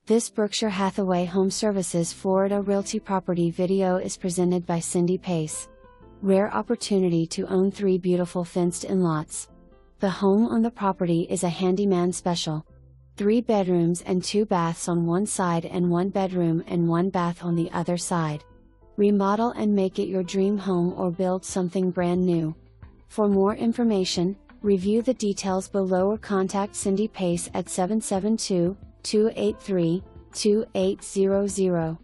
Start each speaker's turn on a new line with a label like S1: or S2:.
S1: This Berkshire Hathaway HomeServices Florida Realty property video is presented by cindylpace. Rare opportunity to own 3 beautiful fenced-in lots. The home on the property is a handyman special. 3 bedrooms and 2 baths on one side and 1 bedroom and 1 bath on the other side. Remodel and make it your dream home or build something brand new. For more information, review the details below or contact cindylpace at 772-283-2800.